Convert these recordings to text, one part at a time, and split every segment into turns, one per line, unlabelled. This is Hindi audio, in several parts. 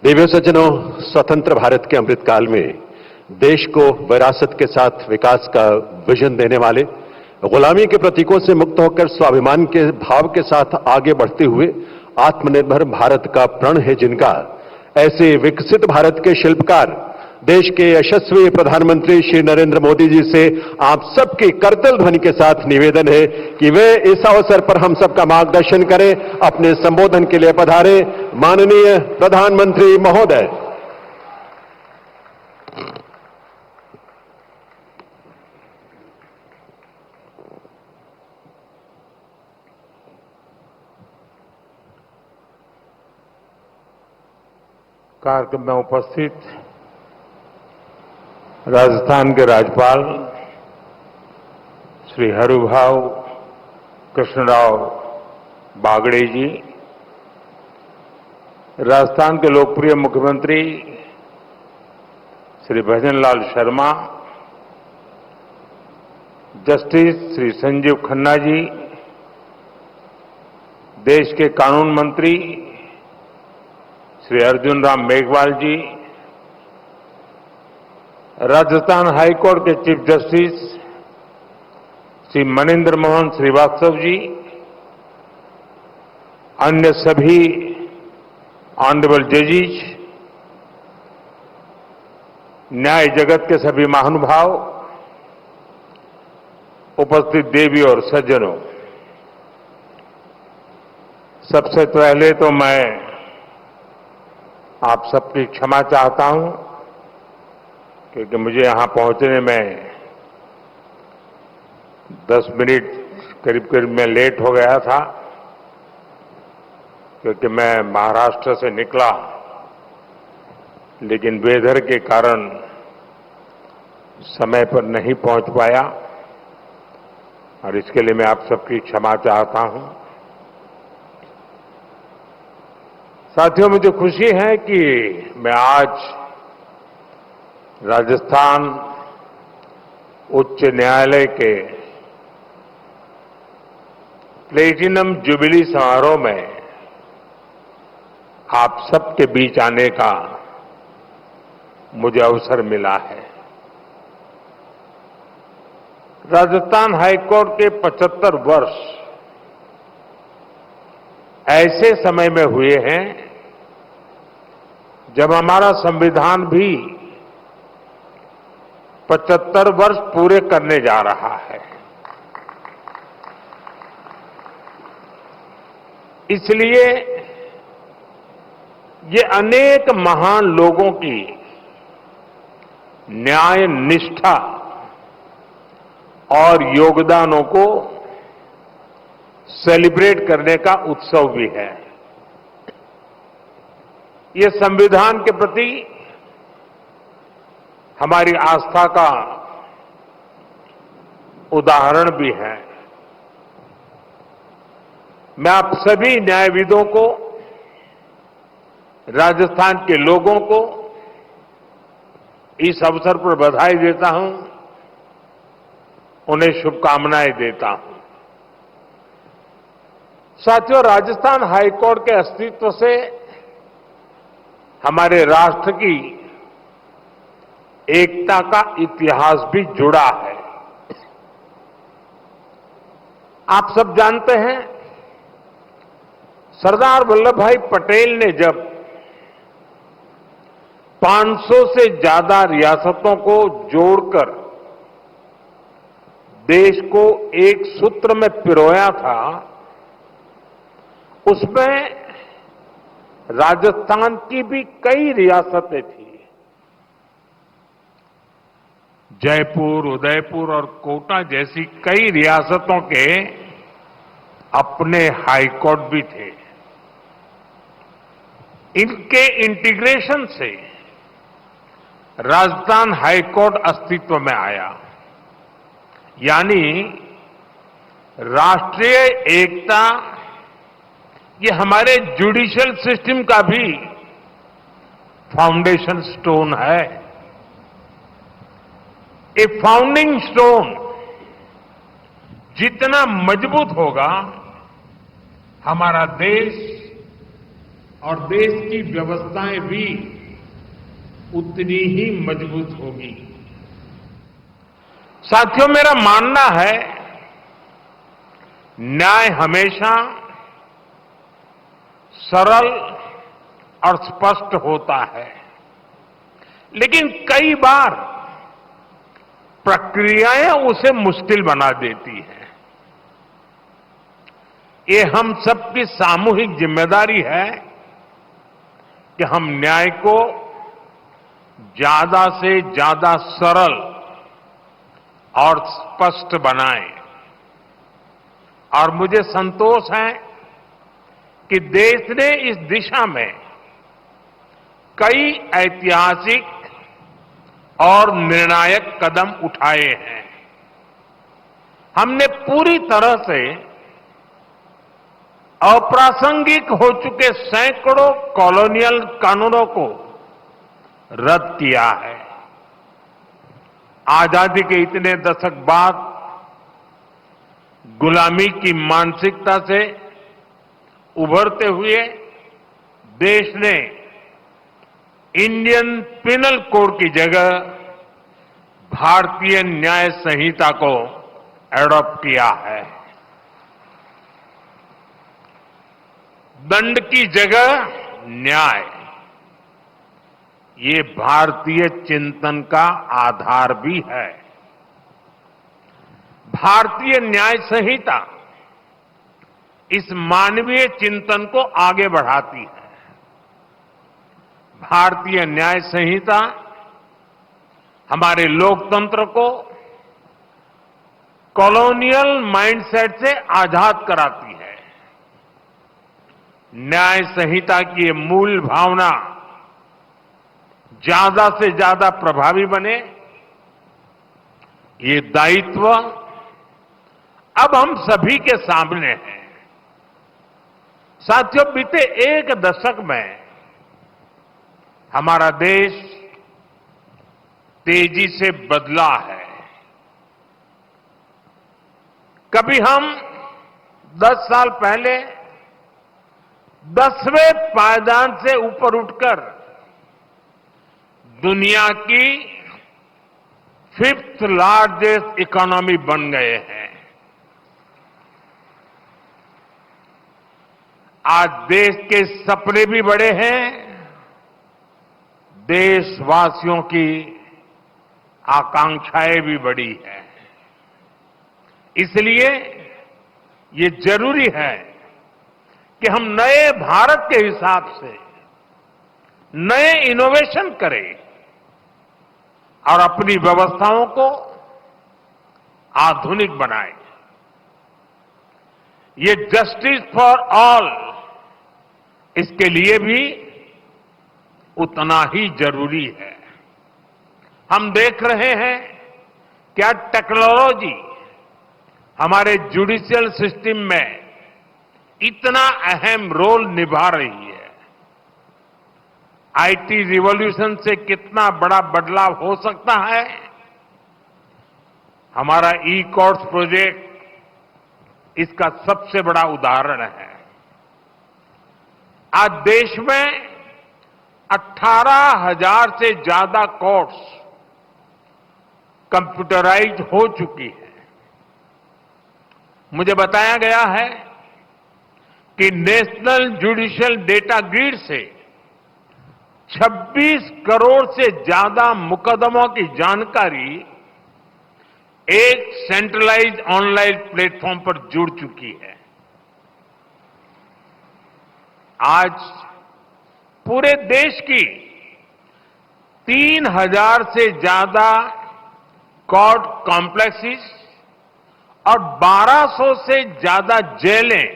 देवियों सज्जनों, स्वतंत्र भारत के अमृतकाल में देश को विरासत के साथ विकास का विजन देने वाले, गुलामी के प्रतीकों से मुक्त होकर स्वाभिमान के भाव के साथ आगे बढ़ते हुए आत्मनिर्भर भारत का प्रण है जिनका, ऐसे विकसित भारत के शिल्पकार देश के यशस्वी प्रधानमंत्री श्री नरेंद्र मोदी जी से आप सबकी करतल ध्वनि के साथ निवेदन है कि वे इस अवसर पर हम सबका मार्गदर्शन करें। अपने संबोधन के लिए पधारे माननीय प्रधानमंत्री महोदय।
कार्यक्रम में उपस्थित राजस्थान के राज्यपाल श्री हरिभाऊ कृष्णराव बागड़े जी, राजस्थान के लोकप्रिय मुख्यमंत्री श्री भजनलाल शर्मा, जस्टिस श्री संजीव खन्ना जी, देश के कानून मंत्री श्री अर्जुन राम मेघवाल जी, राजस्थान हाईकोर्ट के चीफ जस्टिस श्री मनिंदर मोहन श्रीवास्तव जी, अन्य सभी ऑनरेबल जजेस, न्याय जगत के सभी महानुभाव, उपस्थित देवी और सज्जनों, सबसे पहले तो मैं आप सबकी क्षमा चाहता हूं क्योंकि मुझे यहां पहुंचने में 10 मिनट करीब में लेट हो गया था, क्योंकि मैं महाराष्ट्र से निकला लेकिन वेदर के कारण समय पर नहीं पहुंच पाया और इसके लिए मैं आप सबकी क्षमा चाहता हूं। साथियों, मुझे खुशी है कि मैं आज राजस्थान उच्च न्यायालय के प्लेटिनम जुबिली समारोह में आप सबके बीच आने का मुझे अवसर मिला है। राजस्थान हाईकोर्ट के 75 वर्ष ऐसे समय में हुए हैं जब हमारा संविधान भी 75 वर्ष पूरे करने जा रहा है। इसलिए ये अनेक महान लोगों की न्याय निष्ठा और योगदानों को सेलिब्रेट करने का उत्सव भी है। ये संविधान के प्रति हमारी आस्था का उदाहरण भी है। मैं आप सभी न्यायविदों को, राजस्थान के लोगों को इस अवसर पर बधाई देता हूं, उन्हें शुभकामनाएं देता हूं। साथियों, राजस्थान हाईकोर्ट के अस्तित्व से हमारे राष्ट्र की एकता का इतिहास भी जुड़ा है। आप सब जानते हैं, सरदार वल्लभ भाई पटेल ने जब 500 से ज्यादा रियासतों को जोड़कर देश को एक सूत्र में पिरोया था, उसमें राजस्थान की भी कई रियासतें थी। जयपुर, उदयपुर और कोटा जैसी कई रियासतों के अपने हाईकोर्ट भी थे। इनके इंटीग्रेशन से राजस्थान हाईकोर्ट अस्तित्व में आया, यानी राष्ट्रीय एकता ये हमारे जुडिशियल सिस्टम का भी फाउंडेशन स्टोन है। ए फाउंडिंग स्टोन जितना मजबूत होगा, हमारा देश और देश की व्यवस्थाएं भी उतनी ही मजबूत होगी। साथियों, मेरा मानना है न्याय हमेशा सरल और स्पष्ट होता है, लेकिन कई बार प्रक्रियाएं उसे मुश्किल बना देती हैं। ये हम सबकी सामूहिक जिम्मेदारी है कि हम न्याय को ज्यादा से ज्यादा सरल और स्पष्ट बनाएं। और मुझे संतोष है कि देश ने इस दिशा में कई ऐतिहासिक और निर्णायक कदम उठाए हैं। हमने पूरी तरह से अप्रासंगिक हो चुके सैकड़ों कॉलोनियल कानूनों को रद्द किया है। आजादी के इतने दशक बाद गुलामी की मानसिकता से उभरते हुए देश ने इंडियन पिनल कोड की जगह भारतीय न्याय संहिता को एडॉप्ट किया है। दंड की जगह न्याय, ये भारतीय चिंतन का आधार भी है। भारतीय न्याय संहिता इस मानवीय चिंतन को आगे बढ़ाती है। भारतीय न्याय संहिता हमारे लोकतंत्र को कॉलोनियल माइंडसेट से आजाद कराती है। न्याय संहिता की ये मूल भावना ज्यादा से ज्यादा प्रभावी बने, ये दायित्व अब हम सभी के सामने है। साथियों, बीते एक दशक में हमारा देश तेजी से बदला है। कभी हम 10 साल पहले 10वें पायदान से ऊपर उठकर दुनिया की 5th लार्जेस्ट इकोनॉमी बन गए हैं। आज देश के सपने भी बड़े हैं, देशवासियों की आकांक्षाएं भी बड़ी हैं। इसलिए ये जरूरी है कि हम नए भारत के हिसाब से नए इनोवेशन करें और अपनी व्यवस्थाओं को आधुनिक बनाएं। ये जस्टिस फॉर ऑल, इसके लिए भी उतना ही जरूरी है। हम देख रहे हैं क्या टेक्नोलॉजी हमारे जुडिशियल सिस्टम में इतना अहम रोल निभा रही है। आईटी रिवॉल्यूशन से कितना बड़ा बदलाव हो सकता है, हमारा ई कोर्ट्स प्रोजेक्ट इसका सबसे बड़ा उदाहरण है। आज देश में 18,000 से ज्यादा कोर्ट्स कंप्यूटराइज हो चुकी है। मुझे बताया गया है कि नेशनल जुडिशियल डेटा ग्रिड से 26 करोड़ से ज्यादा मुकदमों की जानकारी एक सेंट्रलाइज्ड ऑनलाइन प्लेटफॉर्म पर जुड़ चुकी है। आज पूरे देश की 3,000 से ज्यादा कोर्ट कॉम्प्लेक्सेस और 1,200 से ज्यादा जेलें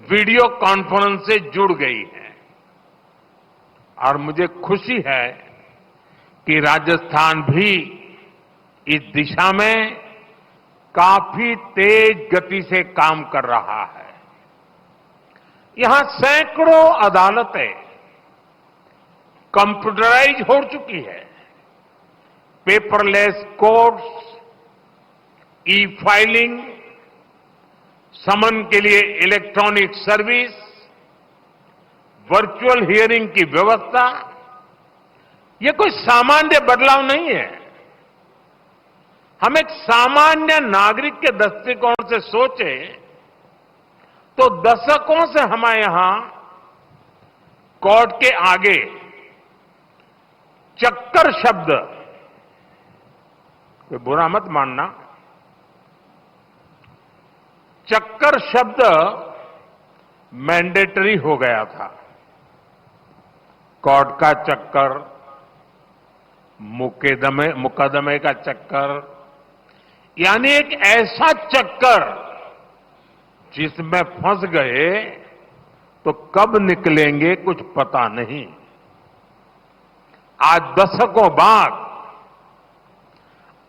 वीडियो कॉन्फ्रेंस से जुड़ गई हैं। और मुझे खुशी है कि राजस्थान भी इस दिशा में काफी तेज गति से काम कर रहा है। यहां सैकड़ों अदालतें कंप्यूटराइज हो चुकी है। पेपरलेस कोर्ट्स, ई फाइलिंग, समन के लिए इलेक्ट्रॉनिक सर्विस, वर्चुअल हियरिंग की व्यवस्था, ये कोई सामान्य बदलाव नहीं है। हम एक सामान्य नागरिक के दृष्टिकोण से सोचे तो दशकों से हमारे यहां कोर्ट के आगे चक्कर शब्द, कोई बुरा मत मानना, चक्कर शब्द मैंडेटरी हो गया था। कोर्ट का चक्कर, मुकदमे का चक्कर, यानी एक ऐसा चक्कर जिसमें फंस गए तो कब निकलेंगे कुछ पता नहीं। आज दशकों बाद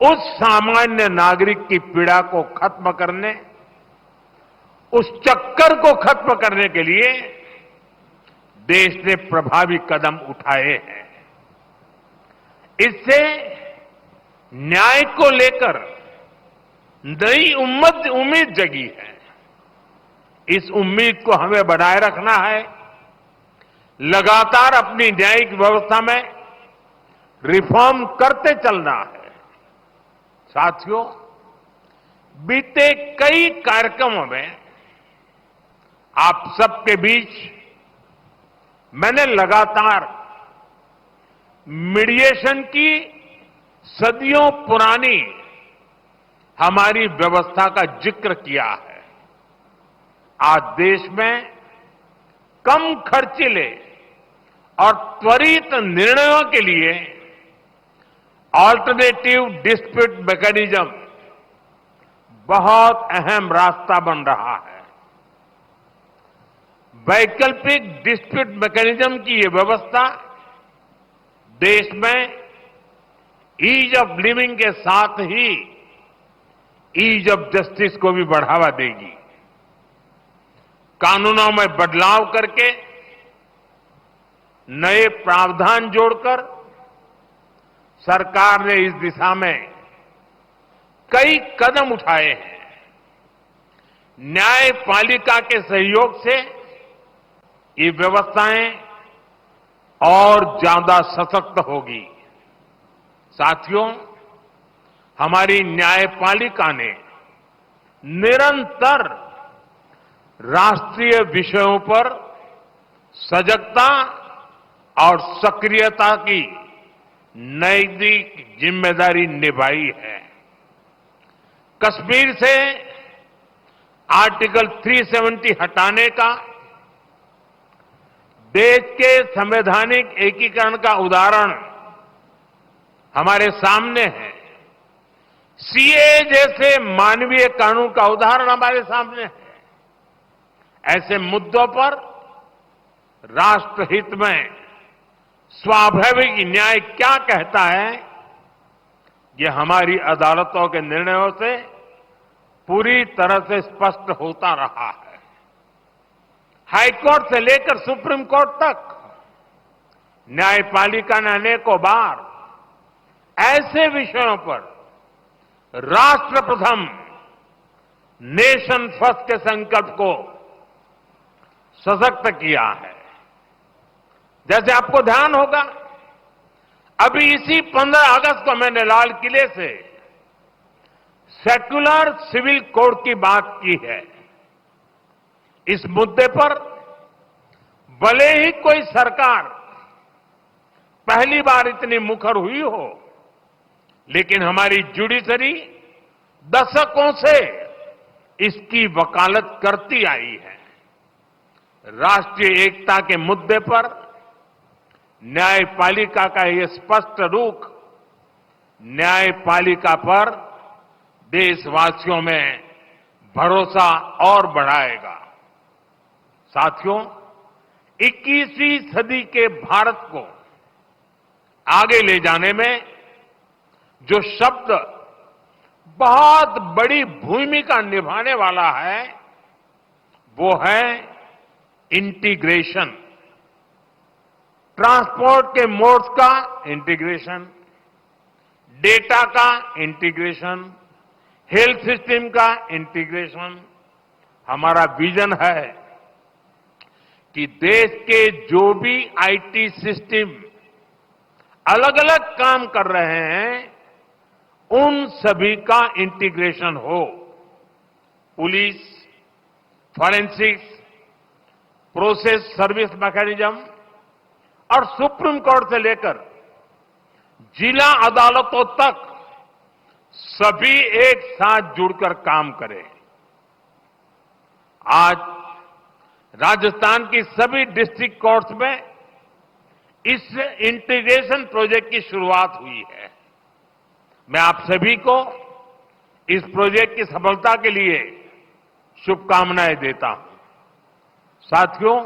उस सामान्य नागरिक की पीड़ा को खत्म करने, उस चक्कर को खत्म करने के लिए देश ने प्रभावी कदम उठाए हैं। इससे न्याय को लेकर नई उम्मीद जगी है। इस उम्मीद को हमें बनाए रखना है। लगातार अपनी न्यायिक व्यवस्था में रिफॉर्म करते चलना है। साथियों, बीते कई कार्यक्रमों में आप सबके बीच मैंने लगातार मीडिएशन की सदियों पुरानी हमारी व्यवस्था का जिक्र किया है। आज देश में कम खर्चीले और त्वरित निर्णयों के लिए ऑल्टरनेटिव डिस्प्यूट मैकेनिज्म बहुत अहम रास्ता बन रहा है। वैकल्पिक डिस्प्यूट मैकेनिज्म की ये व्यवस्था देश में ईज ऑफ लिविंग के साथ ही ईज ऑफ जस्टिस को भी बढ़ावा देगी। कानूनों में बदलाव करके, नए प्रावधान जोड़कर सरकार ने इस दिशा में कई कदम उठाए हैं। न्यायपालिका के सहयोग से ये व्यवस्थाएं और ज्यादा सशक्त होगी। साथियों, हमारी न्यायपालिका ने निरंतर राष्ट्रीय विषयों पर सजगता और सक्रियता की नैतिक जिम्मेदारी निभाई है। कश्मीर से आर्टिकल 370 हटाने का देश के संवैधानिक एकीकरण का उदाहरण हमारे सामने है। सीए जैसे मानवीय कानून का उदाहरण हमारे सामने है। ऐसे मुद्दों पर राष्ट्रहित में स्वाभाविक न्याय क्या कहता है, ये हमारी अदालतों के निर्णयों से पूरी तरह से स्पष्ट होता रहा है। हाईकोर्ट से लेकर सुप्रीम कोर्ट तक न्यायपालिका ने अनेकों बार ऐसे विषयों पर राष्ट्र प्रथम, नेशन फर्स्ट के संकल्प को सशक्त किया है। जैसे आपको ध्यान होगा, अभी इसी 15 अगस्त को मैंने लाल किले से सेक्युलर सिविल कोड की बात की है। इस मुद्दे पर भले ही कोई सरकार पहली बार इतनी मुखर हुई हो, लेकिन हमारी जुडिशरी दशकों से इसकी वकालत करती आई है। राष्ट्रीय एकता के मुद्दे पर न्यायपालिका का ये स्पष्ट रुख न्यायपालिका पर देशवासियों में भरोसा और बढ़ाएगा। साथियों, 21वीं सदी के भारत को आगे ले जाने में जो शब्द बहुत बड़ी भूमिका निभाने वाला है, वो है इंटीग्रेशन। ट्रांसपोर्ट के मोड्स का इंटीग्रेशन, डेटा का इंटीग्रेशन, हेल्थ सिस्टम का इंटीग्रेशन। हमारा विजन है कि देश के जो भी आईटी सिस्टम अलग अलग काम कर रहे हैं उन सभी का इंटीग्रेशन हो। Police, forensics, process service mechanism और सुप्रीम कोर्ट से लेकर जिला अदालतों तक सभी एक साथ जुड़कर काम करें। आज राजस्थान की सभी डिस्ट्रिक्ट कोर्ट्स में इस इंटीग्रेशन प्रोजेक्ट की शुरुआत हुई है। मैं आप सभी को इस प्रोजेक्ट की सफलता के लिए शुभकामनाएं देता हूं। साथियों,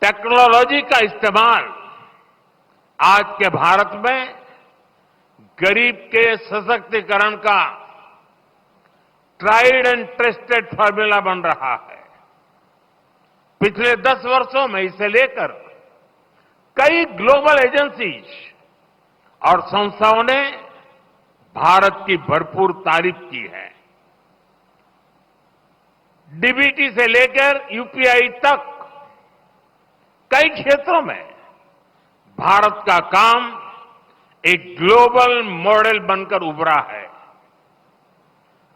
टेक्नोलॉजी का इस्तेमाल आज के भारत में गरीब के सशक्तिकरण का ट्राइड एंड टेस्टेड फॉर्मूला बन रहा है। पिछले 10 वर्षों में इसे लेकर कई ग्लोबल एजेंसीज और संस्थाओं ने भारत की भरपूर तारीफ की है। डीबीटी से लेकर यूपीआई तक कई क्षेत्रों में भारत का काम एक ग्लोबल मॉडल बनकर उभरा है।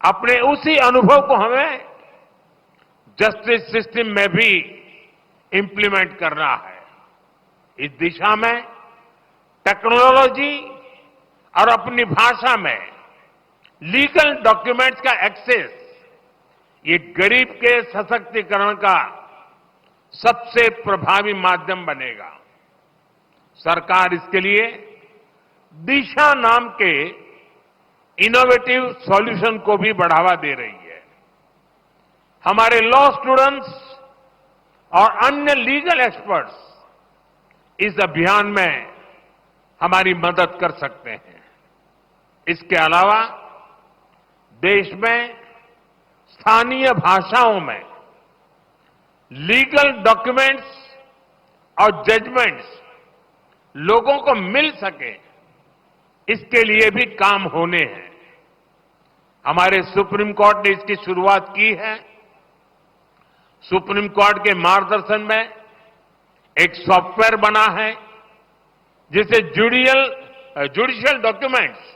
अपने उसी अनुभव को हमें जस्टिस सिस्टम में भी इंप्लीमेंट करना है। इस दिशा में टेक्नोलॉजी और अपनी भाषा में लीगल डॉक्यूमेंट्स का एक्सेस ये गरीब के सशक्तिकरण का सबसे प्रभावी माध्यम बनेगा। सरकार इसके लिए दिशा नाम के इनोवेटिव सॉल्यूशन को भी बढ़ावा दे रही है। हमारे लॉ स्टूडेंट्स और अन्य लीगल एक्सपर्ट्स इस अभियान में हमारी मदद कर सकते हैं। इसके अलावा देश में स्थानीय भाषाओं में लीगल डॉक्यूमेंट्स और जजमेंट्स लोगों को मिल सके, इसके लिए भी काम होने हैं। हमारे सुप्रीम कोर्ट ने इसकी शुरुआत की है। सुप्रीम कोर्ट के मार्गदर्शन में एक सॉफ्टवेयर बना है जिसे जुडिशियल डॉक्यूमेंट्स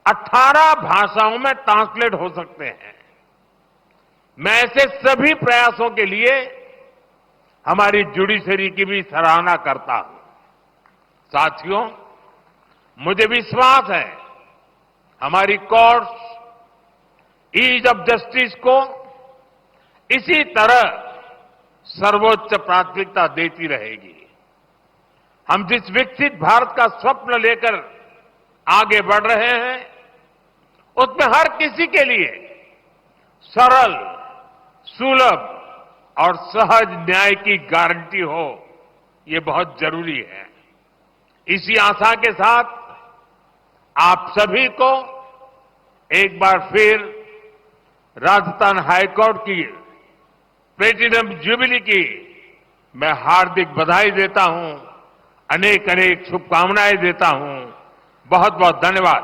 18 भाषाओं में ट्रांसलेट हो सकते हैं। मैं ऐसे सभी प्रयासों के लिए हमारी जुडिशरी की भी सराहना करता हूं। साथियों, मुझे विश्वास है हमारी कोर्ट्स ईज ऑफ जस्टिस को इसी तरह सर्वोच्च प्राथमिकता देती रहेगी। हम जिस विकसित भारत का स्वप्न लेकर आगे बढ़ रहे हैं उसमें हर किसी के लिए सरल, सुलभ और सहज न्याय की गारंटी हो, ये बहुत जरूरी है। इसी आशा के साथ आप सभी को एक बार फिर राजस्थान हाईकोर्ट की प्लेटिनम जुबली की मैं हार्दिक बधाई देता हूं, अनेक अनेक शुभकामनाएं देता हूं। बहुत बहुत धन्यवाद।